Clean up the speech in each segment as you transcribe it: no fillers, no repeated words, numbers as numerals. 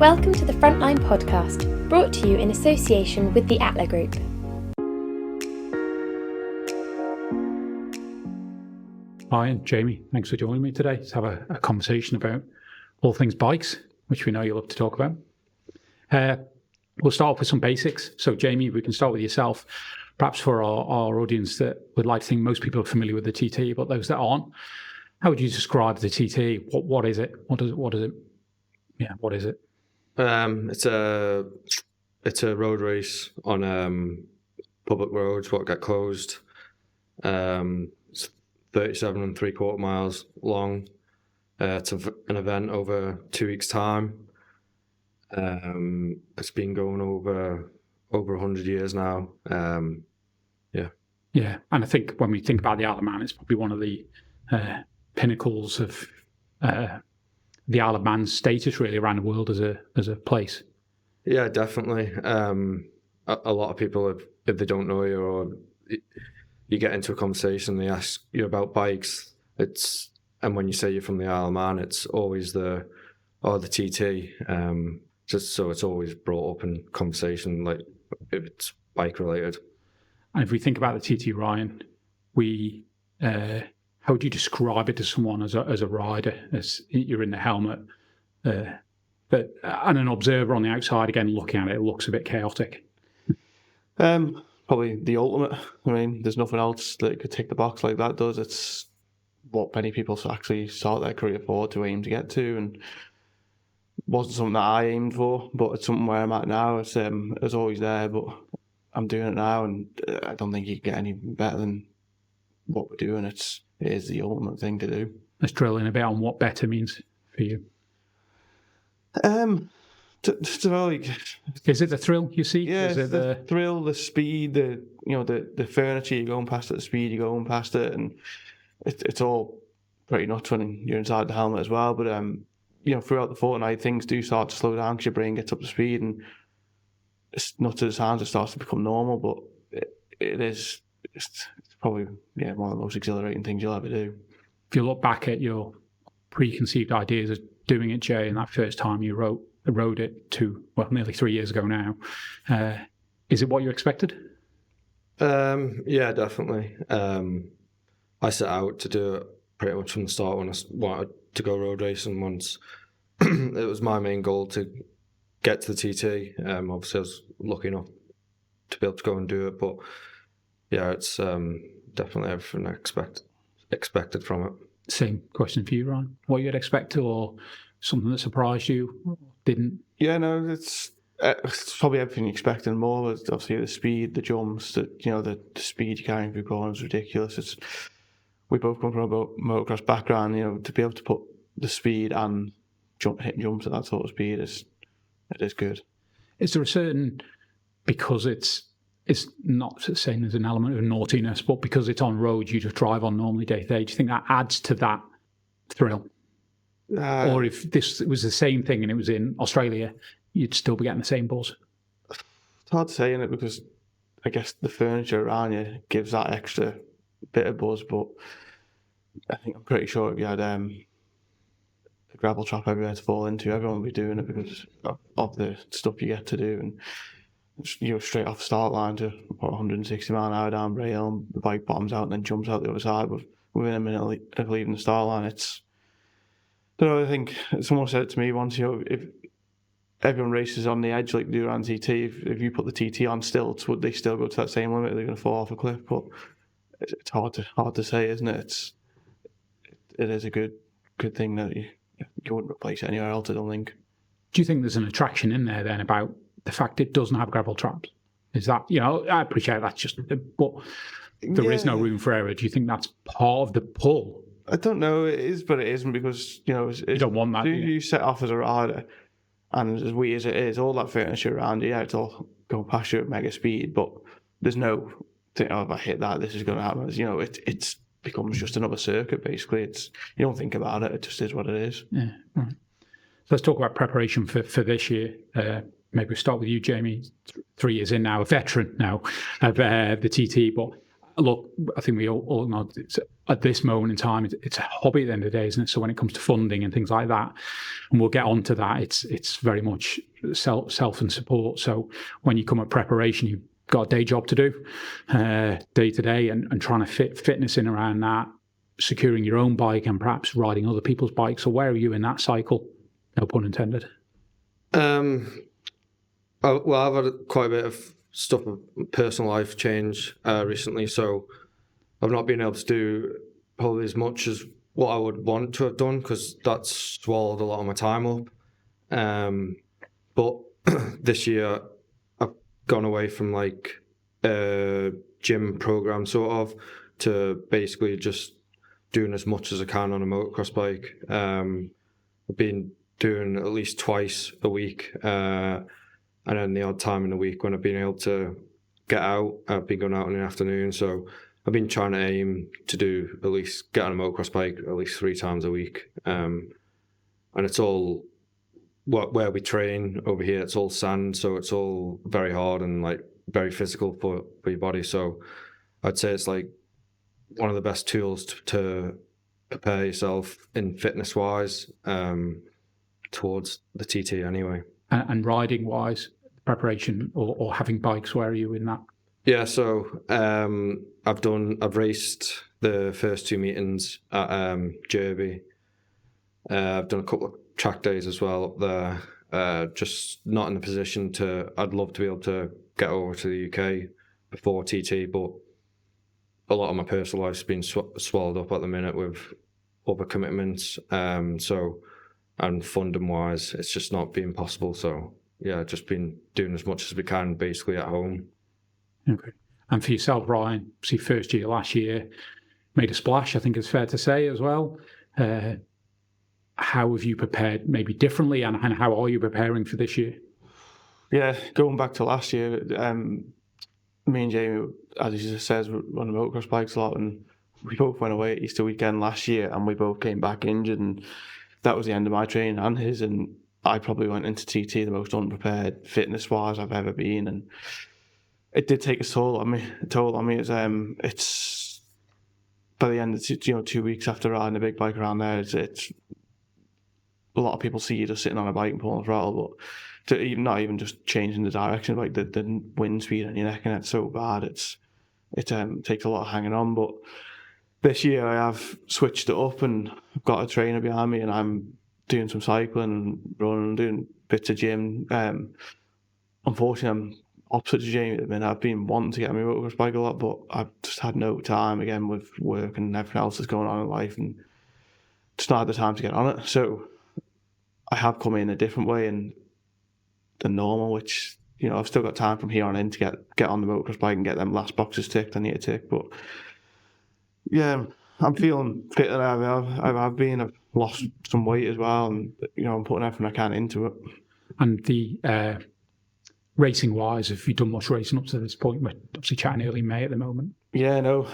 Welcome to the Frontline podcast, brought to you in association with the Atla Group. Hi, and Jamie. Thanks for joining me today to have a conversation about all things bikes, which we know you love to talk about. We'll start off with some basics. So, Jamie, we can start with yourself. Perhaps for our audience that would like to think most people are familiar with the TT, but those that aren't, how would you describe the TT? What is it? What is it? Yeah, what is it? It's a road race on public roads what get closed. It's 37 and 3/4 miles long. It's an event over 2 weeks' time. It's been going over 100 years now. Yeah, and I think when we think about the Isle of Man, it's probably one of the pinnacles of the Isle of Man's status really around the world as a place. Yeah, definitely. A lot of people, if they don't know you or you get into a conversation, they ask you about bikes. And when you say you're from the Isle of Man, it's always the TT. Just so it's always brought up in conversation, like if it's bike related. And if we think about the TT, Ryan, how would you describe it to someone as a rider, as you're in the helmet, and an observer on the outside, again, looking at it, it looks a bit chaotic? Probably the ultimate. I mean, there's nothing else that could tick the box like that does. It's what many people actually start their career for, to aim to get to, and wasn't something that I aimed for, but it's something where I'm at now. It's always there, but I'm doing it now, and I don't think you can get any better than what we're doing. It is the ultimate thing to do. Let's drill in a bit on what better means for you. Is it the thrill you see? Yeah, is it the thrill, the speed, the furniture. You're going past it, the speed you're going past it, and it's all pretty nuts when you're inside the helmet as well. But throughout the fortnight, things do start to slow down because your brain gets up to speed, and it's nuts as it sounds. It starts to become normal, but it's probably one of the most exhilarating things you'll ever do. If you look back at your preconceived ideas of doing it, Jay, and that first time you rode it nearly 3 years ago now, is it what you expected? Yeah, definitely. I set out to do it pretty much from the start when I wanted to go road racing once. It was my main goal to get to the TT. Obviously, I was lucky enough to be able to go and do it, but yeah, it's definitely everything I expected from it. Same question for you, Ryan. What you'd expect, or something that surprised you, didn't? Yeah, no, it's probably everything you expect and more. Obviously, the speed, the jumps, the speed you're carrying through corners is ridiculous. We both come from a motocross background. To be able to put the speed and hitting jumps at that sort of speed it is good. Is there a certain, because it's not saying there's an element of naughtiness, but because it's on road you just drive on normally day to day, do you think that adds to that thrill? Or if this was the same thing and it was in Australia, you'd still be getting the same buzz? It's hard to say, innit, because I guess the furniture around you gives that extra bit of buzz, but I'm pretty sure if you had a gravel trap everywhere to fall into, everyone would be doing it because of the stuff you get to do. And straight off the start line to 160 mile an hour down rail, and the bike bottoms out and then jumps out the other side within a minute of leaving the start line. I think someone said it to me once, if everyone races on the edge like they do around TT, if you put the TT on stilts, would they still go to that same limit? Are they going to fall off a cliff? But it's hard to say, isn't it? It is a good thing that you wouldn't replace it anywhere else, I don't think. Do you think there's an attraction in there then about the fact it doesn't have gravel traps? Is that, I appreciate that's just, but there is no room for error. Do you think that's part of the pull? I don't know. It is, but it isn't, because you don't want that. You set off as a rider, and as weird as it is, all that furniture around you, it's all going past you at mega speed, but there's no thing, if I hit that, this is going to happen. It becomes just another circuit, basically. You don't think about it, it just is what it is. Yeah, right. So let's talk about preparation for this year. Maybe we'll start with you, Jamie. 3 years in now, a veteran now of the TT, but look, I think we all know it's, at this moment in time, it's a hobby at the end of the day, isn't it? So when it comes to funding and things like that, and we'll get onto that, it's very much self and support. So when you come at preparation, you've got a day job to do, day to day, and trying to fit fitness in around that, securing your own bike and perhaps riding other people's bikes. So where are you in that cycle? No pun intended. Well, I've had quite a bit of stuff of personal life change recently, so I've not been able to do probably as much as what I would want to have done, because that's swallowed a lot of my time up. But this year I've gone away from like a gym program sort of to basically just doing as much as I can on a motocross bike. I've been doing at least twice a week, and then the odd time in the week when I've been able to get out, I've been going out in the afternoon. So I've been trying to aim to do at least get on a motocross bike at least 3 times a week. And it's all where we train over here. It's all sand, so it's all very hard and like very physical for your body. So I'd say it's like one of the best tools to prepare yourself in fitness wise towards the TT anyway. And riding wise, preparation or having bikes, where are you in that? Yeah, so I've raced the first 2 meetings at Derby. I've done a couple of track days as well up there. Just not in a position to. I'd love to be able to get over to the UK before TT, but a lot of my personal life's been swallowed up at the minute with other commitments. And funding wise, it's just not been possible. So yeah, just been doing as much as we can basically at home. Okay. And for yourself, Ryan, see, first year last year, made a splash, I think it's fair to say as well. How have you prepared maybe differently, and how are you preparing for this year? Yeah, going back to last year, me and Jamie, as he just says, we run motocross bikes a lot, and we both went away at Easter weekend last year, and we both came back injured, and that was the end of my training and his, and I probably went into TT the most unprepared fitness-wise I've ever been, and it did take a toll on me. It's by the end of 2 weeks after riding a big bike around there, it's a lot of people see you just sitting on a bike and pulling the throttle, but not even just changing the direction, like the wind speed on your neck, and it's so bad. It takes a lot of hanging on, but this year I have switched it up and I've got a trainer behind me, and I'm doing some cycling and running and doing bits of gym. Unfortunately, I'm opposite to Jamie at the minute. I've been wanting to get on my motocross bike a lot, but I've just had no time, again, with work and everything else that's going on in life, and just not had the time to get on it. So I have come in a different way than normal, which, I've still got time from here on in to get on the motocross bike and get them last boxes ticked I need to tick. But yeah, I'm feeling fitter than I've been. I've lost some weight as well, and I'm putting everything I can into it. And the racing wise, have you done much racing up to this point? We're obviously chatting early May at the moment. Yeah, no.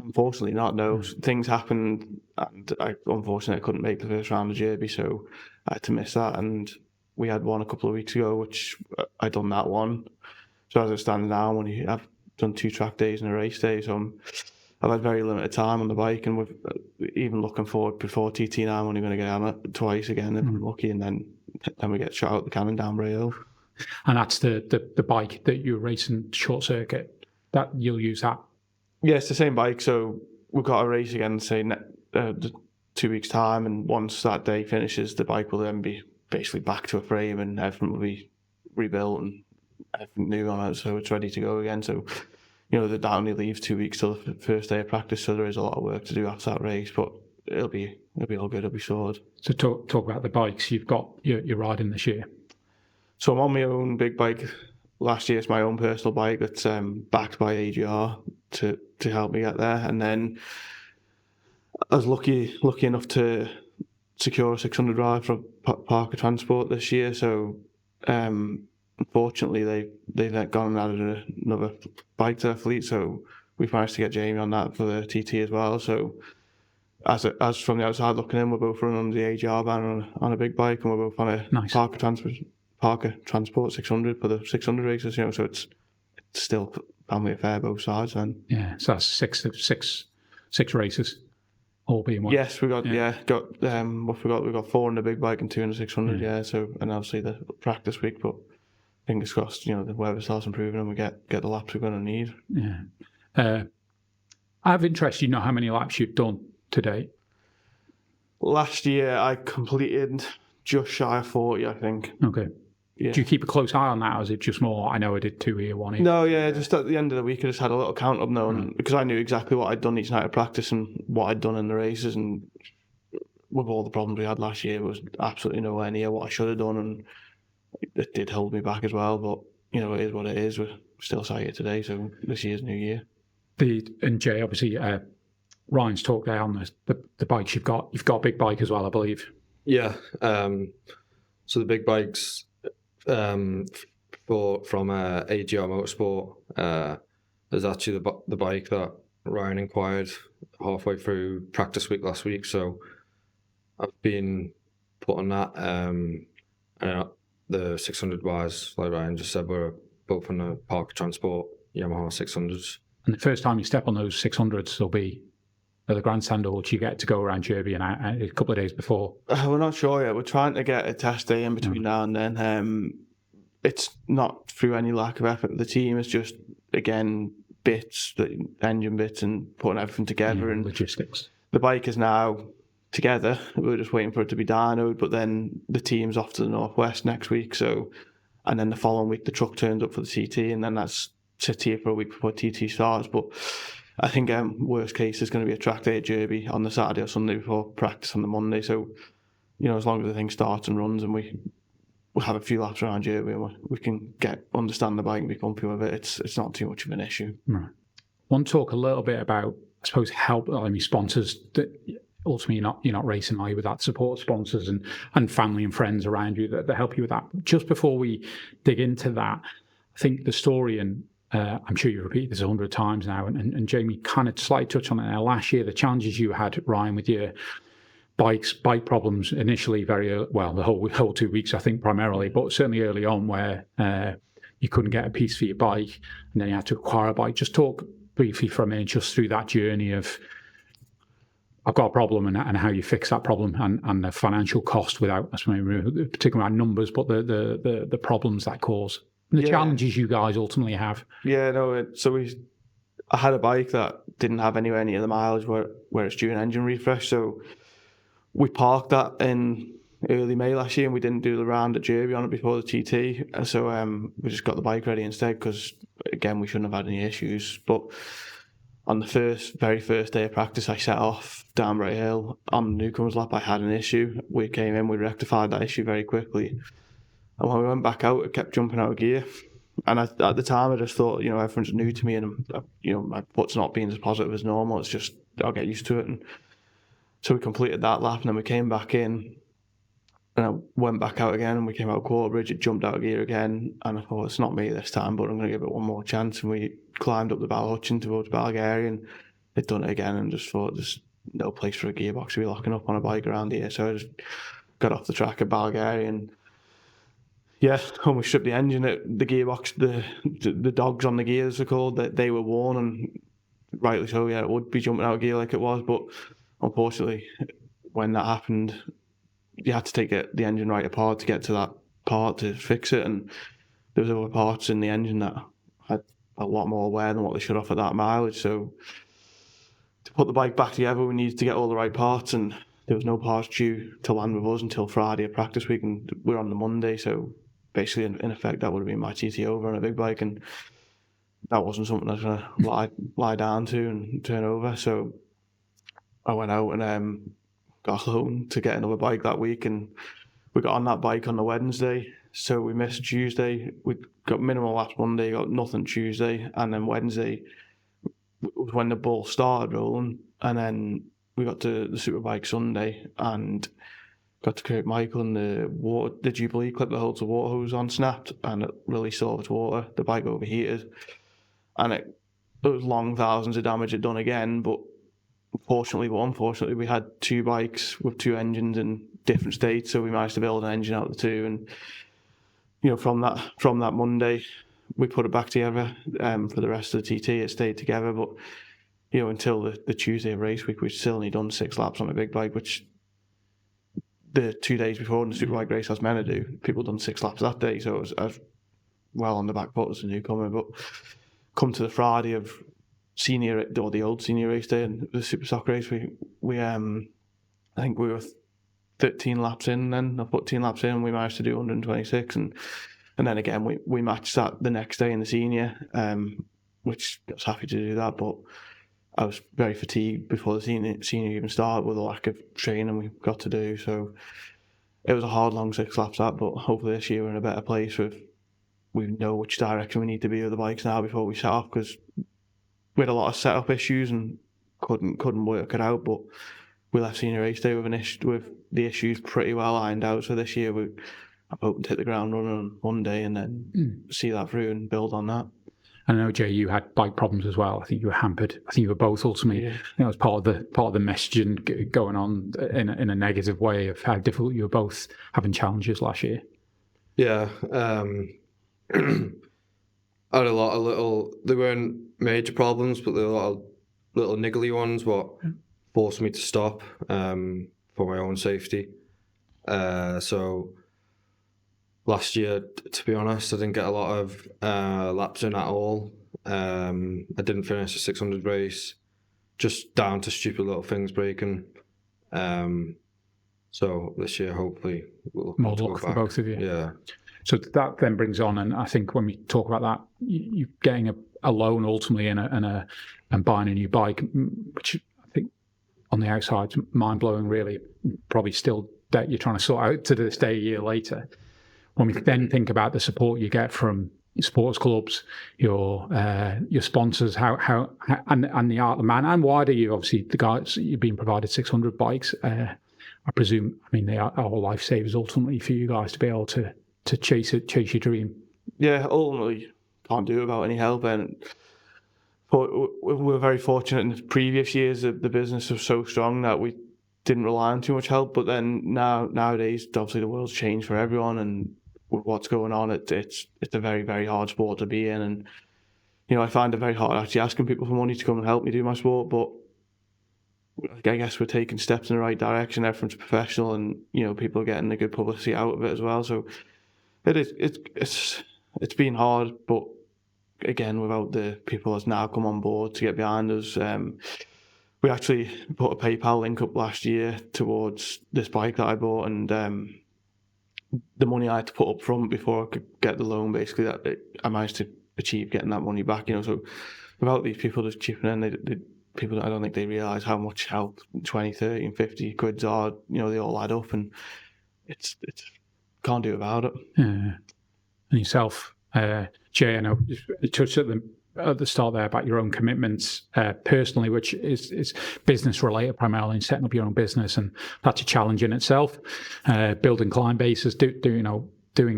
Unfortunately not, no. Things happened, and unfortunately I couldn't make the first round of Derby, so I had to miss that. And we had one a couple of weeks ago, which I done that one. So as I stand now, I've done 2 track days and a race day, so I've had very limited time on the bike, and with even looking forward before TT now, I'm only going to get on it twice again if I'm lucky, and then we get shot out the cannon down Braille. And that's the bike that you're racing short circuit, that you'll use that? Yeah, it's the same bike. So we've got a race again, say, 2 weeks' time, and once that day finishes, the bike will then be basically back to a frame, and everything will be rebuilt and everything new on it, so it's ready to go again. So, that only leaves 2 weeks till the first day of practice, so there is a lot of work to do after that race, but it'll be all good, it'll be sorted. So talk about the bikes you've got, you're riding this year. So I'm on my own big bike. Last year, it's my own personal bike that's backed by AGR to help me get there. And then I was lucky enough to secure a 600 ride from Parker Transport this year. So unfortunately, they've gone and added another bike to their fleet. So we've managed to get Jamie on that for the TT as well. So as from the outside looking in, we're both running under the AGR ban on a big bike, and we're both on a nice Parker Transport 600 for the 600 races, so it's still family affair both sides then. Yeah, so that's six races, all being well. Yes, we got we got 4 in the big bike and 2 in the 600. Yeah, so and obviously the practice week, but fingers crossed, the weather starts improving and we get the laps we're going to need. Yeah. I have interest, how many laps you've done today. Last year I completed just shy of 40, I think. Okay. Yeah. Do you keep a close eye on that, or is it just more, I know I did 2 here, 1 here? No, yeah, just at the end of the week I just had a little count up now, because I knew exactly what I'd done each night of practice and what I'd done in the races, and with all the problems we had last year, it was absolutely nowhere near what I should have done, and it did hold me back as well, but it is what it is. We're still sat here today, so this year's new year. And Jay, obviously, Ryan's talked there on the bikes you've got. You've got a big bike as well, I believe. Yeah. So the big bikes from AGR Motorsport is actually the bike that Ryan inquired halfway through practice week last week. So I've been putting that. And the 600 wise, like Ryan just said, we're both on the Park Transport Yamaha 600s. And the first time you step on those 600s will be at the grandstand, or do you get to go around Derby and a couple of days before? We're not sure yet. We're trying to get a test day in between now and then. It's not through any lack of effort of the team. It's just, again, bits, the engine bits, and putting everything together. And logistics. The bike is now together. We're just waiting for it to be dynoed, but then the team's off to the northwest next week. And then the following week, the truck turns up for the TT, and then that's sits here for a week before TT starts. But I think worst case is going to be a track day at Derby on the Saturday or Sunday before practice on the Monday. So, as long as the thing starts and runs and we'll have a few laps around Derby and we can understand the bike and be comfy with it, it's not too much of an issue. Right. I want to talk a little bit about, I suppose, sponsors. Ultimately, you're not racing, are you, without support sponsors and family and friends around you that help you with that. Just before we dig into that, I think the story, and I'm sure you've repeated this 100 times now, and Jamie kind of slightly touched on it there last year, the challenges you had, Ryan, with your bike problems initially, the whole 2 weeks, I think, primarily, but certainly early on, where you couldn't get a piece for your bike and then you had to acquire a bike. Just talk briefly for a minute just through that journey of, I've got a problem, and how you fix that problem, and the financial cost, without particularly about numbers, but the problems that cause, and the challenges you guys ultimately have. Yeah, no. I had a bike that didn't have anywhere near the mileage where it's due an engine refresh, so we parked that in early May last year, and we didn't do the round at Derby on it before the TT. So we just got the bike ready instead, because again, we shouldn't have had any issues. But on the very first day of practice, I set off down Bright Hill. On the newcomers lap, I had an issue. We came in, we rectified that issue very quickly. And when we went back out, it kept jumping out of gear. And at the time, I just thought, everything's new to me, and my foot's not being as positive as normal. It's just, I'll get used to it. And so we completed that lap, and then we came back in, and I went back out again, and we came out of Quarterbridge. It jumped out of gear again, and I thought, it's not me this time, but I'm going to give it one more chance. And we climbed up the Balhutchin towards Balgary, and it done it again, and just thought, there's no place for a gearbox to be locking up on a bike around here. So I just got off the track at Balgary, and when we stripped the engine, the gearbox, the dogs on the gears are called, they were worn, and rightly so, it would be jumping out of gear like it was. But unfortunately, when that happened, you had to take the engine right apart to get to that part to fix it, and there was other parts in the engine that had a lot more wear than what they should have at that mileage. So to put the bike back together, we needed to get all the right parts, and there was no parts due to land with us until Friday of practice week, and we're on the Monday. So basically, in effect, that would have been my TT over on a big bike, and that wasn't something I was going to lie down to and turn over. So I went out and got a loan to get another bike that week, and we got on that bike on the Wednesday. So we missed Tuesday. We got minimal laps Monday, got nothing Tuesday, and then Wednesday was when the ball started rolling, and then we got to the Superbike Sunday and got to Kirkmichael, and the Jubilee clip that holds the water hose on snapped, and it released all of its water. The bike overheated, and it was long thousands of damage it done again. But unfortunately, we had two bikes with two engines in different states, so we managed to build an engine out of the two. And from that Monday, we put it back together for the rest of the TT. It stayed together, but until the Tuesday of race week, we'd still only done 6 laps on a big bike, which the 2 days before in the Superbike race I was meant to do, people done 6 laps that day, so I was well on the back foot as a newcomer. But come to the Friday of senior, or the old senior race day, and the Super Stock race, we I think we were 13 laps in. Then I put 10 laps in, and we managed to do 126, and then again we matched that the next day in the senior, which I was happy to do that, but I was very fatigued before the senior even started with the lack of training we got to do. So it was a hard, long 6 laps that, but hopefully this year we're in a better place we know which direction we need to be with the bikes now before we set off, because we had a lot of setup issues and couldn't work it out, but we left senior race day with the issues pretty well ironed out. So this year I'm hoping to hit the ground running on one day and then see that through and build on that. I know, Jay, you had bike problems as well. I think you were hampered. I think you were both ultimately. Yeah. It was part of the messaging going on in a negative way of how difficult you were both having challenges last year. Yeah, I had a lot of little. They weren't major problems, but there were a lot of little niggly ones what forced me to stop for my own safety. So last year, to be honest, I didn't get a lot of laps in at all. I didn't finish the 600 race, just down to stupid little things breaking. So this year, hopefully, we'll more luck for both of you. Yeah. So that then brings on, and I think when we talk about that, you getting a loan ultimately and buying a new bike, which I think on the outside is mind blowing. Really, probably still debt you're trying to sort out to this day a year later. When we then think about the support you get from sports clubs, your sponsors, how and the Atla man, and wider you, obviously the guys you've been provided 600 bikes. I presume, I mean, they are all lifesavers ultimately for you guys to be able to chase your dream. Yeah, ultimately can't do without any help, but we're very fortunate in the previous years that the business was so strong that we didn't rely on too much help. But then nowadays, obviously the world's changed for everyone, and with what's going on, it's a very, very hard sport to be in. And I find it very hard actually asking people for money to come and help me do my sport. But I guess we're taking steps in the right direction. Everyone's professional, and people are getting the good publicity out of it as well. So it's been hard, but again, without the people that's now come on board to get behind us, we actually put a PayPal link up last year towards this bike that I bought, and the money I had to put up front before I could get the loan, basically, I managed to achieve getting that money back. So without these people just chipping in, people, I don't think they realise how much help 20, 30 and 50 quids are. They all add up, and it's can't do without it. And yourself, Jay, I know you touched at the start there about your own commitments personally, which is business related primarily, and setting up your own business, and that's a challenge in itself. Building client bases, doing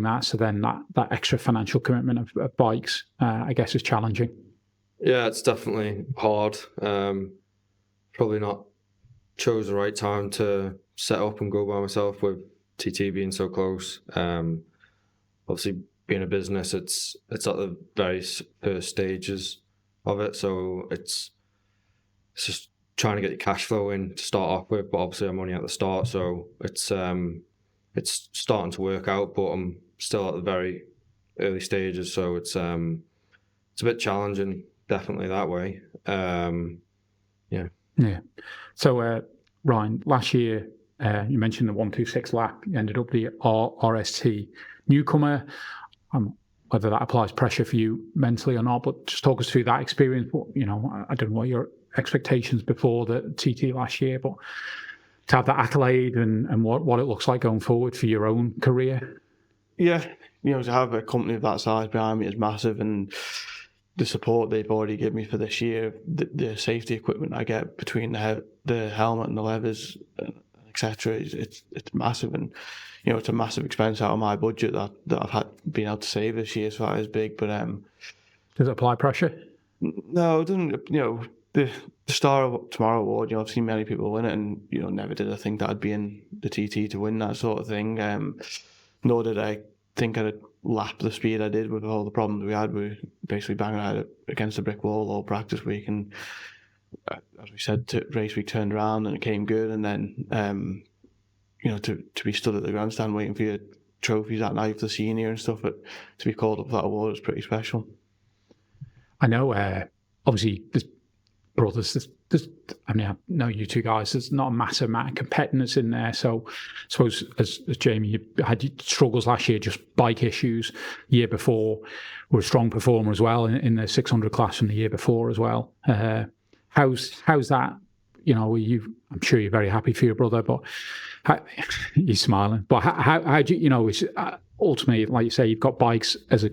that. So then that extra financial commitment of bikes, I guess, is challenging. Yeah, it's definitely hard. Probably not chose the right time to set up and go by myself with TT being so close. Obviously, being a business, it's at the very first stages of it, so it's just trying to get your cash flow in to start off with. But obviously, I'm only at the start, so it's starting to work out. But I'm still at the very early stages, so it's a bit challenging, definitely that way. Yeah. So Ryan, last year you mentioned the 126 lap. You ended up the RST newcomer. Whether that applies pressure for you mentally or not, but just talk us through that experience. I don't know what your expectations before the TT last year, but to have that accolade and what it looks like going forward for your own career. Yeah, to have a company of that size behind me is massive, and the support they've already given me for this year, the safety equipment I get between the helmet and the levers, etc., it's massive, and it's a massive expense out of my budget that I've been able to save this year, so that is big. But does it apply pressure? No, it doesn't. The Star of Tomorrow award, I've seen many people win it, and never did I think that I'd be in the TT to win that sort of thing. Nor did I think I'd lap the speed I did with all the problems we had. We were basically banging out against a brick wall all practice week, and as we said, race week turned around and it came good, and then to be stood at the grandstand waiting for your trophies that night for the senior and stuff, but to be called up for that award was pretty special. I know, obviously, there's brothers. I know you two guys. There's not a massive amount of competitiveness in there. So I suppose, as Jamie, you had struggles last year, just bike issues. The year before, were a strong performer as well in the 600 class from the year before as well. How's that? I'm sure you're very happy for your brother, but you're smiling. But how do it's ultimately, like you say, you've got bikes as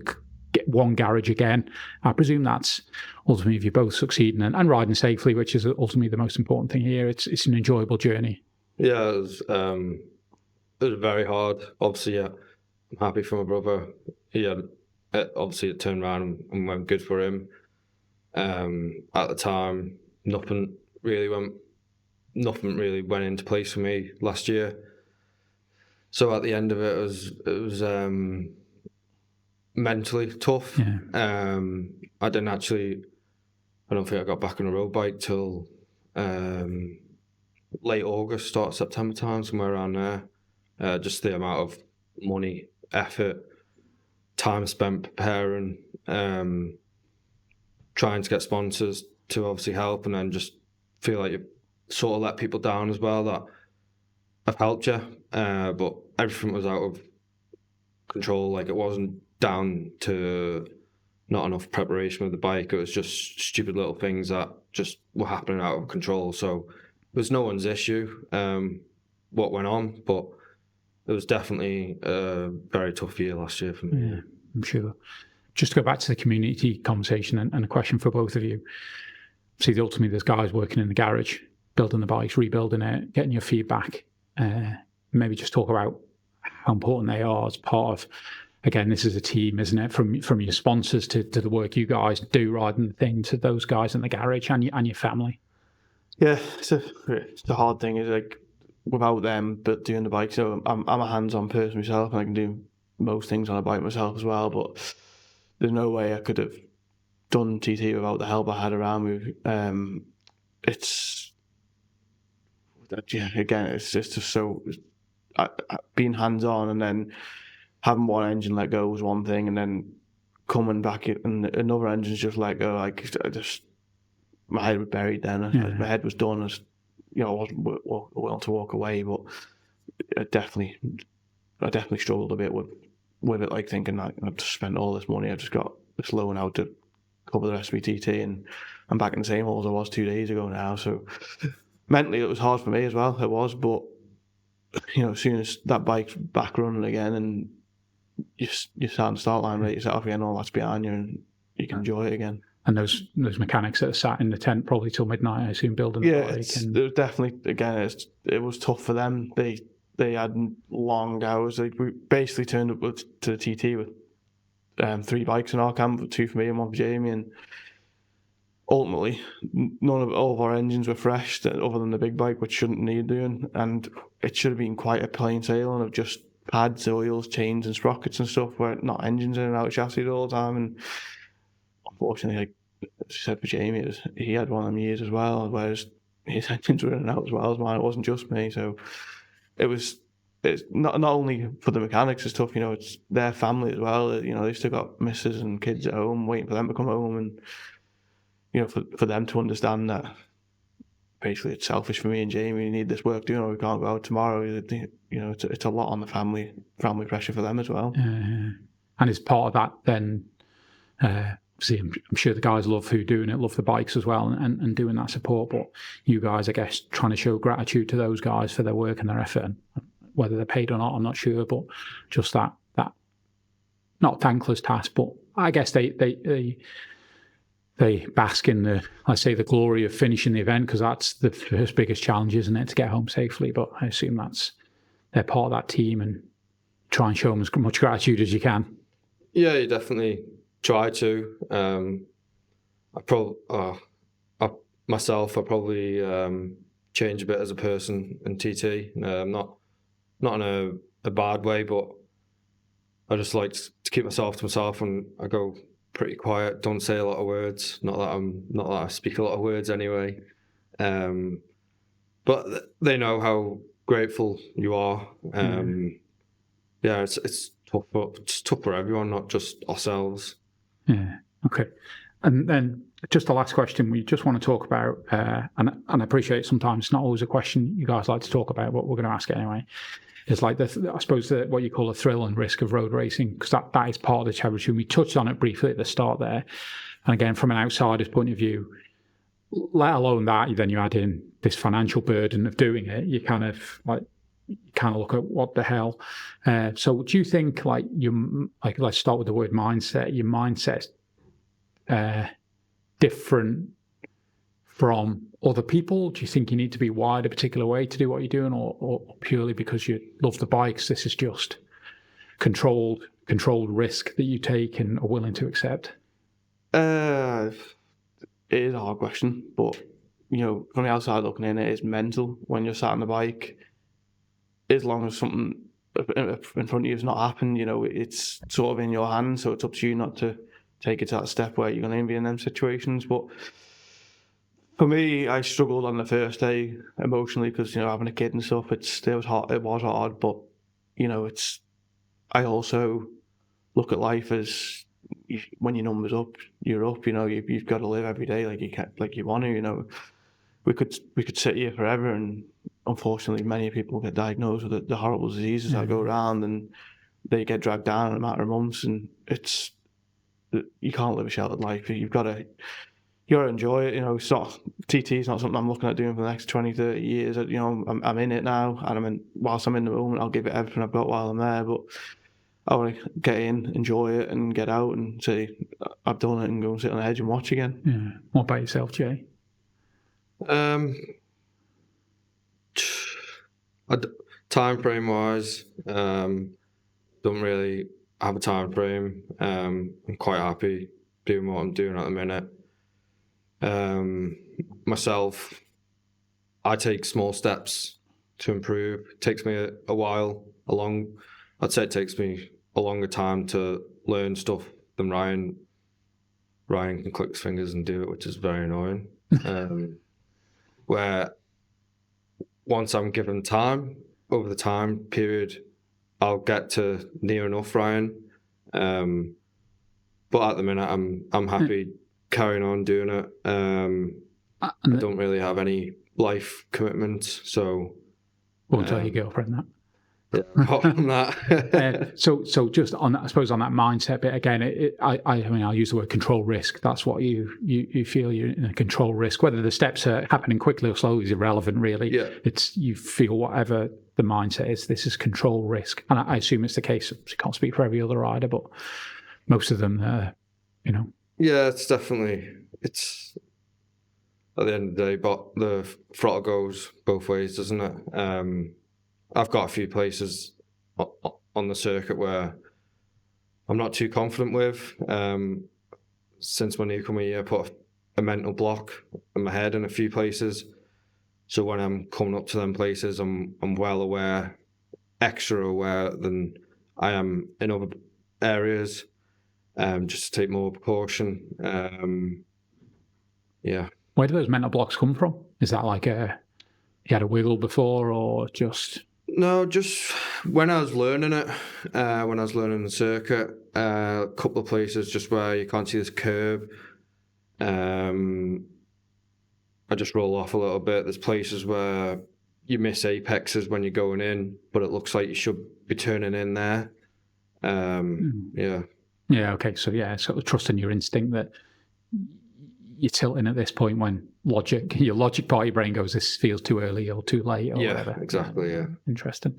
one garage again. I presume that's ultimately if you're both succeeding and riding safely, which is ultimately the most important thing here. It's an enjoyable journey. Yeah, it was very hard. Obviously, yeah, I'm happy for my brother. Obviously it turned around and went good for him. At the time, nothing really went into place for me last year. So at the end of it, it was mentally tough. Yeah. I don't think I got back on a road bike till late August, start of September time, somewhere around there. Just the amount of money, effort, time spent preparing, trying to get sponsors to obviously help, and then just feel like you sort of let people down as well that have helped you. But everything was out of control. Like, it wasn't down to not enough preparation with the bike. It was just stupid little things that just were happening out of control. So it was no one's issue what went on, but it was definitely a very tough year last year for me. Yeah, I'm sure. Just to go back to the community conversation and a question for both of you. See, ultimately, there's guys working in the garage, building the bikes, rebuilding it, getting your feedback. Maybe just talk about how important they are as part of, again, this is a team, isn't it? From your sponsors to the work you guys do riding the thing, to those guys in the garage and your family. Yeah, it's a hard thing. Is like without them, but doing the bike. So I'm a hands-on person myself, and I can do most things on a bike myself as well. But there's no way I could have done TT without the help I had around me. It's just so being hands-on, and then having one engine let go was one thing, and then coming back and another engine's just let go. Like, my head was buried then. Yeah. My head was done. I wasn't willing to walk away, but I definitely struggled a bit with it, like thinking that I've just spent all this money, I've just got this loan out to cover the rest of my TT, and I'm back in the same hole as I was 2 days ago now. So mentally it was hard for me as well. It was, but as soon as that bike's back running again and you start on the start line, right, you set off again, all that's behind you, and you can enjoy it again. And those mechanics that are sat in the tent probably till midnight, I assume, building the bike. It was definitely, again, it was tough for them. They had long hours. We basically turned up to the TT with 3 bikes in our camp, 2 for me and 1 for Jamie, and ultimately all of our engines were fresh other than the big bike, which shouldn't need doing, and it should have been quite a plain sailing of just pads, oils, chains and sprockets and stuff, where not engines in and out of chassis all the time. And unfortunately, like as I said for Jamie, he had one of them years as well, whereas his engines were in and out as well as mine. It wasn't just me. So it's not only for the mechanics, it's tough, it's their family as well. They've still got missus and kids at home waiting for them to come home, and for them to understand that basically it's selfish for me and Jamie, we need this work doing, or we can't go out tomorrow. It's a lot on the family pressure for them as well. And as part of that, then see, I'm sure the guys love who doing it, love the bikes as well, and doing that support. But you guys, I guess, trying to show gratitude to those guys for their work and their effort. And whether they're paid or not, I'm not sure, but just that not thankless task, but I guess they bask in the glory of finishing the event, because that's the first biggest challenge, isn't it, to get home safely. But I assume they're part of that team, and try and show them as much gratitude as you can. Yeah, you definitely try to. I probably change a bit as a person in TT. Not in a bad way, but I just like to keep myself to myself, and I go pretty quiet. Don't say a lot of words. Not that I speak a lot of words anyway. But they know how grateful you are. Yeah, it's tough, but it's tough for everyone, not just ourselves. Yeah. Okay. And then just the last question we just want to talk about, and I appreciate sometimes it's not always a question you guys like to talk about, but we're going to ask it anyway. It's like I suppose what you call the thrill and risk of road racing, because that is part of the territory. We touched on it briefly at the start there, and again from an outsider's point of view, let alone that, then you add in this financial burden of doing it. You kind of look at what the hell. So do you think let's start with the word mindset. Your mindset's different from other people? Do you think you need to be wired a particular way to do what you're doing, or purely because you love the bikes, this is just controlled risk that you take and are willing to accept? It is a hard question, but from the outside looking in, it is mental when you're sat on the bike. As long as something in front of you has not happened, it's sort of in your hands, so it's up to you not to take it to that step where you're going to be in them situations. But for me, I struggled on the first day emotionally because having a kid and stuff. It was hard, but I also look at life as when your number's up, you're up. You've got to live every day like you want to. We could sit here forever, and unfortunately, many people get diagnosed with the horrible diseases that go around, and they get dragged down in a matter of months. And you can't live a sheltered life. You got to enjoy it. It's not TT. It's not something I'm looking at doing for the next 20, 30 years. I'm in it now, and whilst I'm in the moment, I'll give it everything I've got while I'm there. But I want to get in, enjoy it, and get out and say I've done it, and go and sit on the edge and watch again. Yeah. What about yourself, Jay? Time frame wise, don't really have a time frame. I'm quite happy doing what I'm doing at the minute. Myself, I take small steps to improve. It takes me a while. I'd say it takes me a longer time to learn stuff than Ryan. Ryan can click his fingers and do it, which is very annoying. Where once I'm given time, over the time period, I'll get to near enough Ryan. But at the minute, I'm happy carrying on doing it. I don't really have any life commitments, so won't tell your girlfriend that. Yeah, apart from that. So just on that, I suppose on that mindset bit again, I'll use the word control risk. That's what you feel you're in a control risk. Whether the steps are happening quickly or slowly is irrelevant, really. Yeah. It's you feel whatever the mindset is. This is control risk, and I assume it's the case. I can't speak for every other rider, but most of them, Yeah, it's at the end of the day, but the throttle goes both ways, doesn't it? I've got a few places on the circuit where I'm not too confident with. Since my newcomer year, I put a mental block in my head in a few places. So when I'm coming up to them places, I'm well aware, extra aware than I am in other areas, just to take more precaution. Yeah. Where do those mental blocks come from? Is that like you had a wiggle before, or just... No, just when I was learning it, when I was learning the circuit, a couple of places just where you can't see this curb, I just roll off a little bit. There's places where you miss apexes when you're going in, but it looks like you should be turning in there. Yeah. Yeah, okay, so sort of trusting your instinct that you're tilting at this point when your logic part of your brain goes, this feels too early or too late or whatever. Exactly, yeah. Interesting.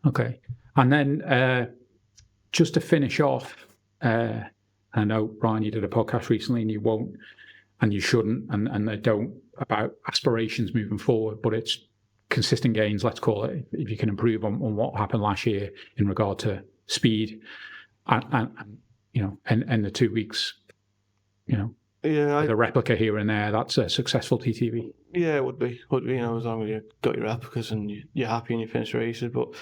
Okay. And then just to finish off, I know, Ryan, you did a podcast recently and you won't, and you shouldn't, and they don't, about aspirations moving forward, but it's consistent gains, let's call it, if you can improve on what happened last year in regard to speed and the 2 weeks, the replica here and there, that's a successful TTV. Yeah, it would be, as long as you got your replicas and you're happy and you finish races. But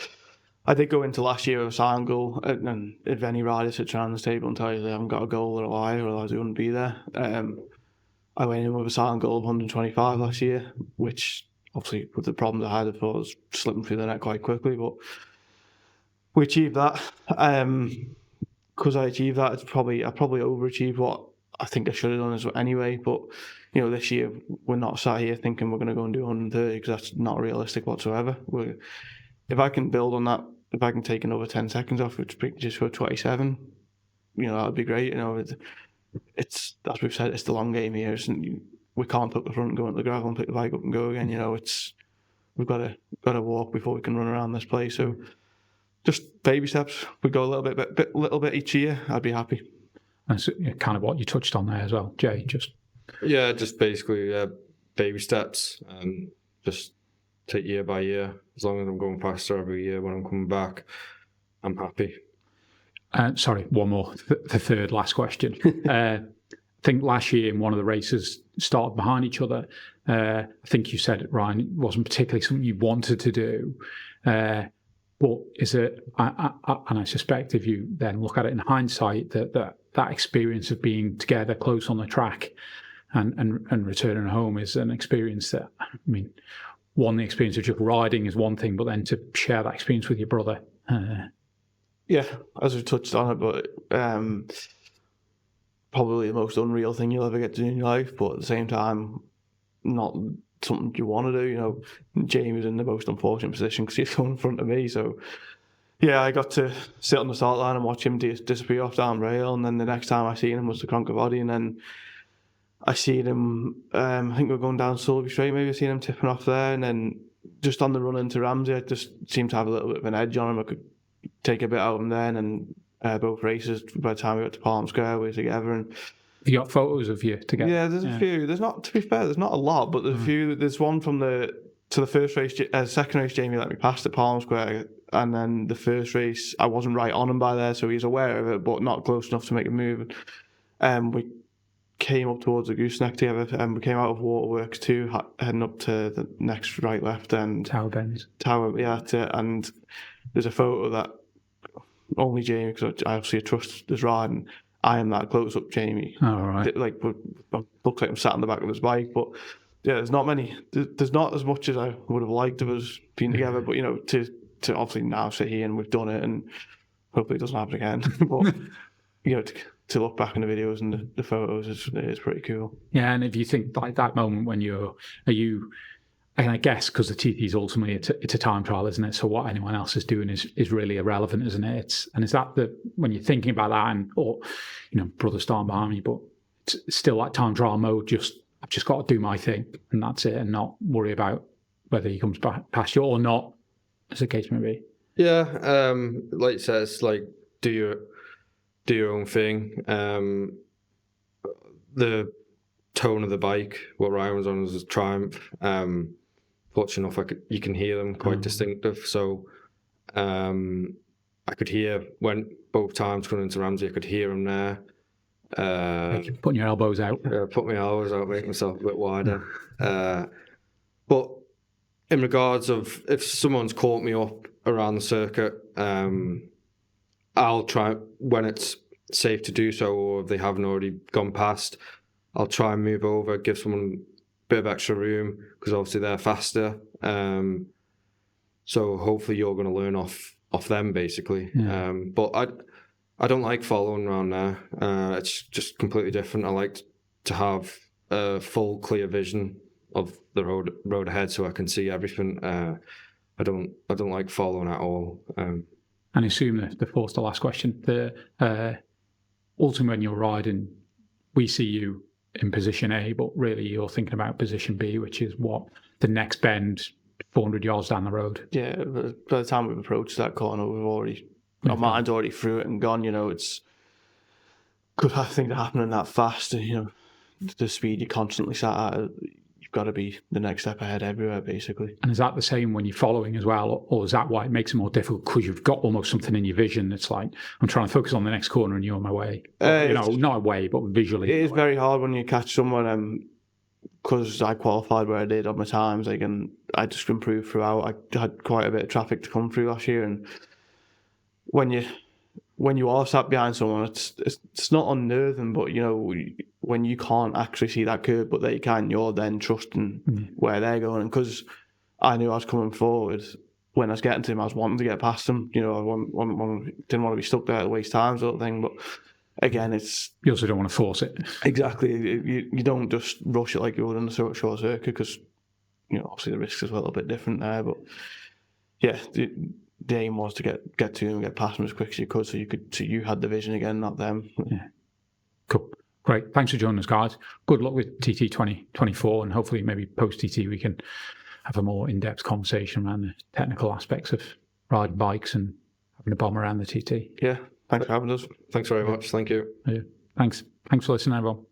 I did go into last year with a silent goal, and if any rider sits around this table and tells you they haven't got a goal or a liar, otherwise they wouldn't be there. I went in with a silent goal of 125 last year, which obviously with the problems I had, I thought I was slipping through the net quite quickly, but we achieved that. Because I achieved that, I probably overachieved what I think I should have done anyway. But this year we're not sat here thinking we're going to go and do 130 because that's not realistic whatsoever. If I can build on that, if I can take another 10 seconds off, which just for 27, that would be great. It's as we've said, it's the long game here. We can't put the front and go into the gravel and pick the bike up and go again. We've got to walk before we can run around this place. So just baby steps. We go a little bit each year. I'd be happy. That's kind of what you touched on there as well, Jay. Just basically baby steps, and just take year by year. As long as I'm going faster every year when I'm coming back, I'm happy. Sorry, one more. The last question. I think last year in one of the races started behind each other. I think you said it, Ryan. It wasn't particularly something you wanted to do. But is it? And I suspect if you then look at it in hindsight, that experience of being together close on the track and returning home is an experience that, the experience of just riding is one thing, but then to share that experience with your brother. Yeah, as we touched on it, but probably the most unreal thing you'll ever get to do in your life, but at the same time, not something you want to do. Jamie's in the most unfortunate position because he's going in front of me. So, yeah, I got to sit on the start line and watch him disappear off down rail, and then the next time I seen him was the Cronker body, and then I seen him, I think we were going down Sulby Straight, maybe I seen him tipping off there, and then just on the run into Ramsey, I just seemed to have a little bit of an edge on him. I could take a bit out of him then, and both races, by the time we got to Palm Square, we were together. And you got photos of you together? Yeah, there's a few. There's not, to be fair, there's not a lot, but there's a few. There's one from the first race, second race, Jamie let me past at Palm Square, and then the first race, I wasn't right on him by there, so he's aware of it, but not close enough to make a move. We came up towards the gooseneck together, and we came out of Waterworks 2, heading up to the next right-left end. Tower Bends. Yeah, that's it. And there's a photo that only Jamie, because I obviously trust this riding, I am that close up Jamie. Oh, right. Like, looks like I'm sat on the back of his bike, but yeah, there's not many. There's not as much as I would have liked of us being together, but to obviously now sit here and we've done it, and hopefully it doesn't happen again. But to look back in the videos and the photos is pretty cool. Yeah, and if you think like that moment when and I guess because the TT ultimately it's a time trial, isn't it? So what anyone else is doing is really irrelevant, isn't it? And is that when you're thinking about that, brother starting behind me, but it's still like time trial mode. I've just got to do my thing, and that's it, and not worry about whether he comes back past you or not, as the case may be. Yeah, like you said, it's like do your own thing. The tone of the bike, what Ryan was on was a Triumph. Fortunate enough, you can hear them quite distinctive. So I could hear when both times coming into Ramsey, I could hear him there. Putting your elbows out. Yeah, put my elbows out, make myself a bit wider. But in regards of if someone's caught me up around the circuit, I'll try, when it's safe to do so, or if they haven't already gone past, I'll try and move over, give someone a bit of extra room, because obviously they're faster. So hopefully you're going to learn off them, basically. Yeah. But I don't like following around there. It's just completely different. I like to have a full, clear vision of the road ahead, so I can see everything. I don't like following at all. And assume that before the last question, ultimately when you're riding, we see you in position A, but really you're thinking about position B, which is what the next bend, 400 yards down the road. Yeah, by the time we've approached that corner, our mind's already through it and gone. It's good thing to happen that fast. The speed you're constantly sat at, you've got to be the next step ahead everywhere, basically. And is that the same when you're following as well, or is that why it makes it more difficult because you've got almost something in your vision that's like, I'm trying to focus on the next corner and you're on my way? Not away, but visually. It is very hard when you catch someone, because I qualified where I did on my times, and I just improved throughout. I had quite a bit of traffic to come through last year, and when you are sat behind someone, it's not unnerving, but when you can't actually see that curve, but they can, you're then trusting where they're going. Because I knew I was coming forward, when I was getting to him, I was wanting to get past him. I didn't want to be stuck there to waste time, sort of thing. But again, you also don't want to force it. Exactly. You don't just rush it like you would in a short circuit, because obviously the risk is a little bit different there. But yeah, the aim was to get to him and get past him as quick as you could, so you had the vision again, not them. Yeah. Cool. Great. Thanks for joining us, guys. Good luck with TT 2024, and hopefully maybe post TT we can have a more in-depth conversation around the technical aspects of riding bikes and having a bomb around the TT. Yeah. Thanks for having us. Thanks very much. Thank you. Yeah. Thanks for listening, everyone.